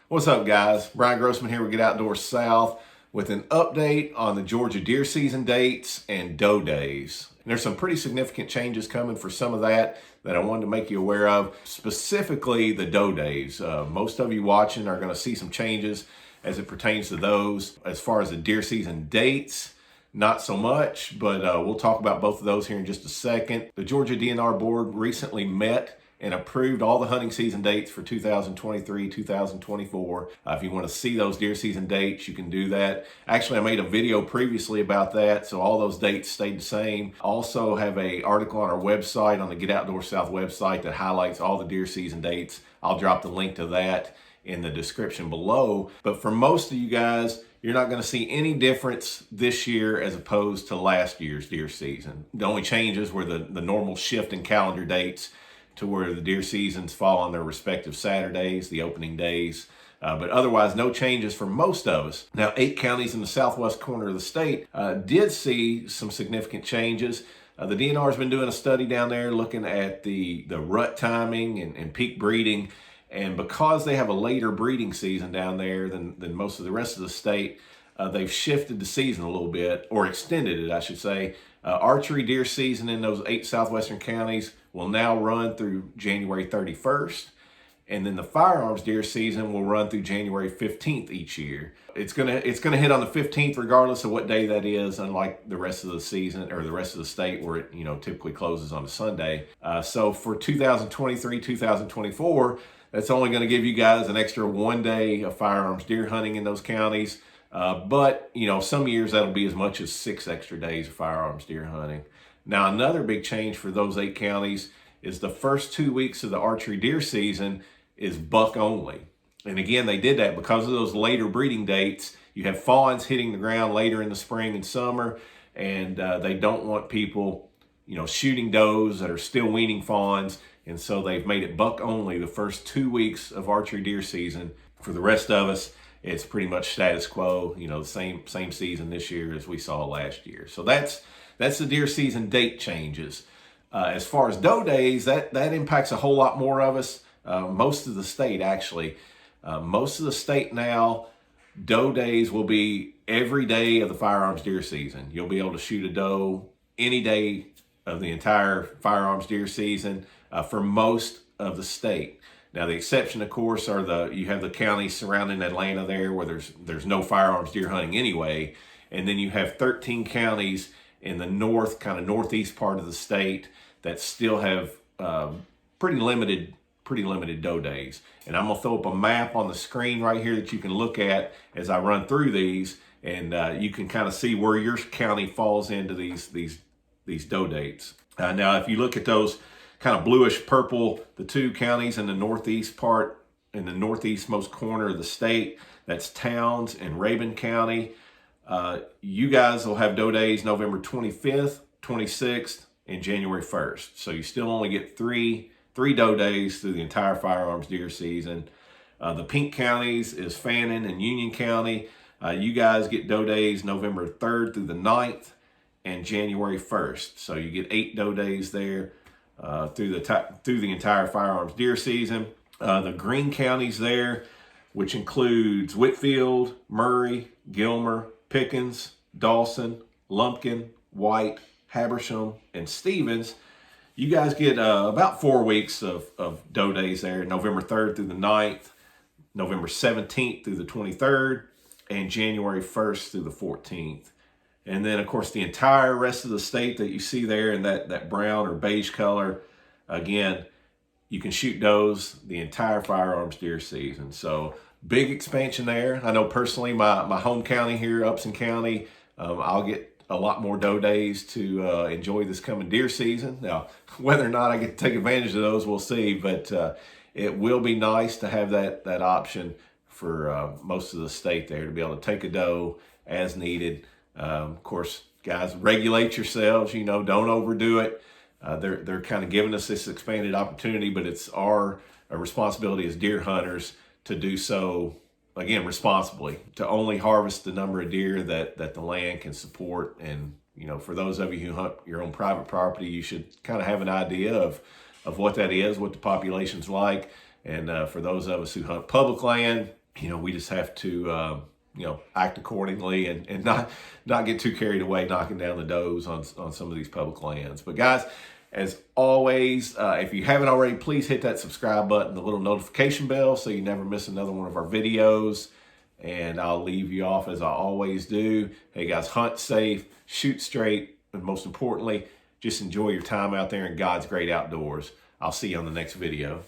What's up, guys? Brian Grossman here with Get Outdoors South with an update on the Georgia deer season dates and doe days. And there's some pretty significant changes coming for some of that I wanted to make you aware of, specifically the doe days. Most of you watching are going to see some changes as it pertains to those. As far as the deer season dates, not so much, but we'll talk about both of those here in just a second. The Georgia DNR board recently met and approved all the hunting season dates for 2023, 2024. If you want to see those deer season dates, you can do that. Actually, I made a video previously about that, so all those dates stayed the same. Also have an article on our website, on the Get Outdoors South website, that highlights all the deer season dates. I'll drop the link to that in the description below. But for most of you guys, you're not going to see any difference this year as opposed to last year's deer season. The only changes were the normal shift in calendar dates to where the deer seasons fall on their respective Saturdays, the opening days. But otherwise, no changes for most of us. Now, 8 counties in the southwest corner of the state did see some significant changes. The DNR has been doing a study down there looking at the rut timing and peak breeding. And because they have a later breeding season down there than most of the rest of the state, they've shifted the season a little bit, or extended it, I should say. Archery deer season in those 8 southwestern counties will now run through January 31st. And then the firearms deer season will run through January 15th each year. It's gonna hit on the 15th regardless of what day that is, unlike the rest of the season or the rest of the state where it typically closes on a Sunday. So for 2023, 2024, that's only going to give you guys an extra 1 day of firearms deer hunting in those counties. But some years that'll be as much as 6 extra days of firearms deer hunting. Now, another big change for those 8 counties is the first 2 weeks of the archery deer season is buck only. And again, they did that because of those later breeding dates. You have fawns hitting the ground later in the spring and summer, and they don't want people, shooting does that are still weaning fawns. And so they've made it buck only the first 2 weeks of archery deer season. For the rest of us, it's pretty much status quo, the same season this year as we saw last year. So that's the deer season date changes. As far as doe days, that impacts a whole lot more of us. Most of the state, actually. Most of the state now, doe days will be every day of the firearms deer season. You'll be able to shoot a doe any day of the entire firearms deer season for most of the state. Now, the exception, of course, you have the counties surrounding Atlanta there where there's no firearms deer hunting anyway. And then you have 13 counties in the northeast part of the state that still have pretty limited doe days. And I'm gonna throw up a map on the screen right here that you can look at as I run through these, and you can kind of see where your county falls into these doe dates. Now, if you look at those kind of bluish purple, the 2 counties in the northeast most corner of the state, that's Towns and Rabun County. You guys will have doe days November 25th, 26th, and January 1st. So you still only get three doe days through the entire firearms deer season. The pink counties is Fannin and Union County. You guys get doe days November 3rd through the 9th and January 1st. So you get 8 doe days there through the entire firearms deer season. The green counties there, which includes Whitfield, Murray, Gilmer, Pickens, Dawson, Lumpkin, White, Habersham, and Stevens. You guys get about 4 weeks of doe days there, November 3rd through the 9th, November 17th through the 23rd, and January 1st through the 14th. And then, of course, the entire rest of the state that you see there in that brown or beige color, again, you can shoot does the entire firearms deer season. So big expansion there. I know personally my home county here, Upson County, I'll get a lot more doe days to enjoy this coming deer season. Now, whether or not I get to take advantage of those, we'll see. But it will be nice to have that option for most of the state there to be able to take a doe as needed. Of course, guys, regulate yourselves. Don't overdo it. They're kind of giving us this expanded opportunity, but it's our responsibility as deer hunters to do so, again, responsibly, to only harvest the number of deer that the land can support. And, for those of you who hunt your own private property, you should kind of have an idea of what that is, what the population's like. And for those of us who hunt public land, we just have to, act accordingly and not get too carried away knocking down the does on some of these public lands. But guys, as always, if you haven't already, please hit that subscribe button, the little notification bell, so you never miss another one of our videos. And I'll leave you off as I always do. Hey guys, hunt safe, shoot straight, and most importantly, just enjoy your time out there in God's great outdoors. I'll see you on the next video.